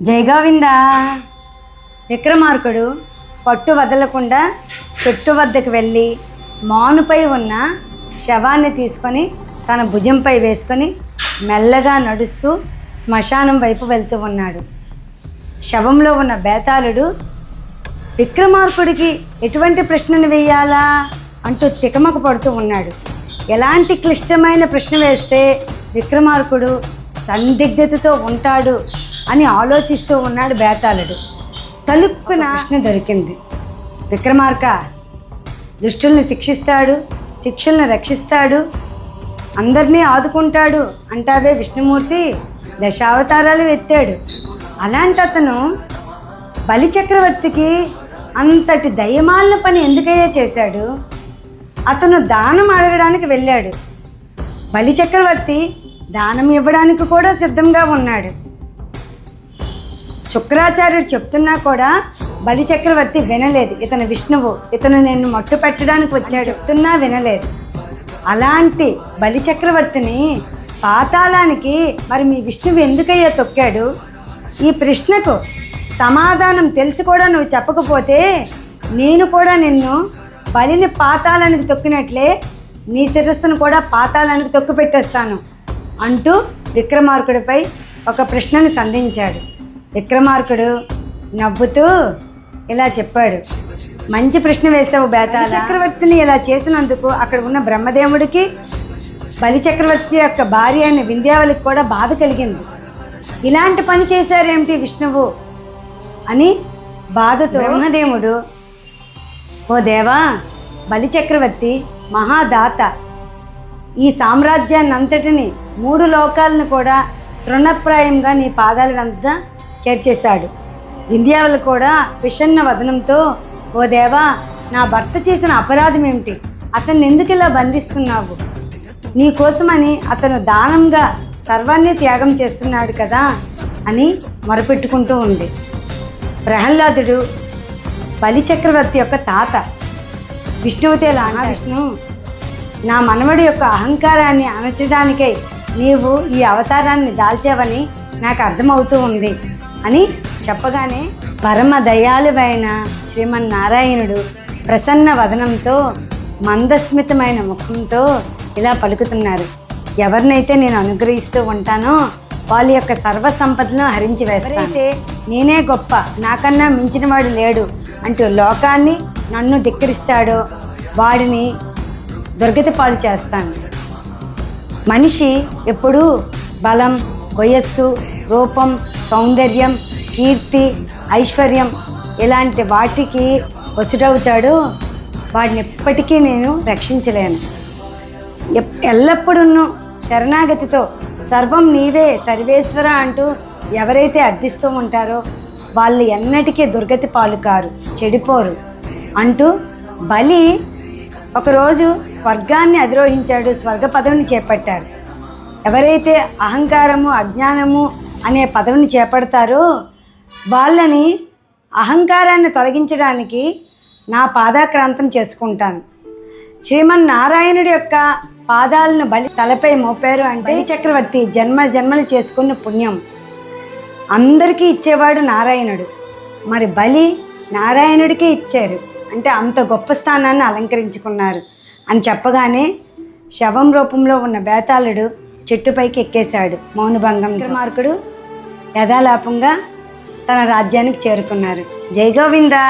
జై గోవిందా. విక్రమార్కుడు పట్టు వదలకుండా చెట్టు వద్దకు వెళ్ళి మానుపై ఉన్న శవాన్ని తీసుకొని తన భుజంపై వేసుకొని మెల్లగా నడుస్తూ శ్మశానం వైపు వెళ్తూ ఉన్నాడు. శవంలో ఉన్న బేతాళుడు విక్రమార్కుడికి ఎటువంటి ప్రశ్నను వేయాలా అంటూ తికమక పడుతూ ఉన్నాడు. ఎలాంటి క్లిష్టమైన ప్రశ్న వేస్తే విక్రమార్కుడు సందిగ్ధతతో ఉంటాడు అని ఆలోచిస్తూ ఉన్నాడు బేతాళుడు. తలుపున ప్రశ్న దొరికింది. విక్రమార్క, దుష్టుల్ని శిక్షిస్తాడు, శిక్షల్ని రక్షిస్తాడు, అందరినీ ఆదుకుంటాడు అంటావే విష్ణుమూర్తి, దశావతారాలు ఎత్తాడు. అలాంటి అతను బలిచక్రవర్తికి అంతటి దయమాలిన పని ఎందుకయ్యా చేశాడు? అతను దానం అడగడానికి వెళ్ళాడు. బలిచక్రవర్తి దానం ఇవ్వడానికి కూడా సిద్ధంగా ఉన్నాడు. శుక్రాచార్యుడు చెప్తున్నా కూడా బలిచక్రవర్తి వినలేదు. ఇతను విష్ణువు, ఇతను నేను మట్టు పెట్టడానికి వచ్చాడు చెప్తున్నా వినలేదు. అలాంటి బలిచక్రవర్తిని పాతాళానికి మరి మీ విష్ణువు ఎందుకయ్యా తొక్కాడు? ఈ ప్రశ్నకు సమాధానం తెలిసి కూడా నువ్వు చెప్పకపోతే నేను కూడా నిన్ను బలిని పాతాళానికి తొక్కినట్లే నీ శిరస్సును కూడా పాతాళానికి తొక్కి పెట్టేస్తాను అంటూ విక్రమార్కుడిపై ఒక ప్రశ్నను సంధించాడు. విక్రమార్కుడు నవ్వుతూ ఇలా చెప్పాడు, మంచి ప్రశ్న వేసావు బేతాళ. చక్రవర్తిని ఇలా చేసినందుకు అక్కడ ఉన్న బ్రహ్మదేవుడికి బలిచక్రవర్తి యొక్క భార్య అయిన వింధ్యావళికి కూడా బాధ కలిగింది. ఇలాంటి పని చేశారేమిటి విష్ణువు అని బాధతో బ్రహ్మదేవుడు, ఓ దేవా, బలిచక్రవర్తి మహాదాత, ఈ సామ్రాజ్యాన్ని అంతటిని 3 లోకాలను కూడా తృణప్రాయంగా నీ పాదాల వద్ద చేర్చేశాడు. వింధ్యావళి కూడా విషన్న వదనంతో, ఓ దేవా, నా భర్త చేసిన అపరాధం ఏమిటి? అతన్ని ఎందుకు ఇలా బంధిస్తున్నావు? నీ కోసమని అతను దానంగా సర్వాన్ని త్యాగం చేస్తున్నాడు కదా అని మొరపెట్టుకుంటూ ఉంది. ప్రహ్లాదుడు బలిచక్రవర్తి యొక్క తాత. విష్ణువుతే లానా విష్ణు, నా మనవడి యొక్క అహంకారాన్ని అణచడానికై నీవు ఈ అవతారాన్ని దాల్చావని నాకు అర్థమవుతూ ఉంది అని చెప్పగానే పరమ దయాళువైన శ్రీమన్నారాయణుడు ప్రసన్న వదనంతో మందస్మితమైన ముఖంతో ఇలా పలుకుతున్నారు, ఎవరినైతే నేను అనుగ్రహిస్తూ ఉంటానో వాళ్ళ యొక్క సర్వ సంపదను హరించి వేస్తాను. నేనే గొప్ప, నాకన్నా మించిన వాడు లేడు అంటూ లోకాన్ని నన్ను ధిక్కరిస్తాడో వాడిని దుర్గతి పాలు చేస్తాను. మనిషి ఎప్పుడూ బలం, వయస్సు, రూపం, సౌందర్యం, కీర్తి, ఐశ్వర్యం ఇలాంటి వాటికి వసుడవుతాడు. వాడిని ఎప్పటికీ నేను రక్షించలేను. ఎల్లప్పుడూ శరణాగతితో సర్వం నీవే సర్వేశ్వర అంటూ ఎవరైతే అర్థిస్తూ ఉంటారో వాళ్ళు ఎన్నటికీ దుర్గతి పాలు కారు, చెడిపోరు అంటూ బలి ఒకరోజు స్వర్గాన్ని అధిరోహించాడు, స్వర్గ పదవిని చేపట్టారు. ఎవరైతే అహంకారము, అజ్ఞానము అనే పదవిని చేపడతారో వాళ్ళని అహంకారాన్ని తొలగించడానికి నా పాదాక్రాంతం చేసుకుంటాను. శ్రీమన్నారాయణుడి యొక్క పాదాలను బలి తలపై మోపారు అంటే చక్రవర్తి జన్మ జన్మలు చేసుకున్న పుణ్యం. అందరికీ ఇచ్చేవాడు నారాయణుడు, మరి బలి నారాయణుడికే ఇచ్చారు అంటే అంత గొప్ప స్థానాన్ని అలంకరించుకున్నారు అని చెప్పగానే శవం రూపంలో ఉన్న బేతాళుడు చెట్టుపైకి ఎక్కేశాడు మౌనభంగం. విక్రమార్కుడు యథాలాపంగా తన రాజ్యానికి చేరుకున్నారు. జై గోవిందా.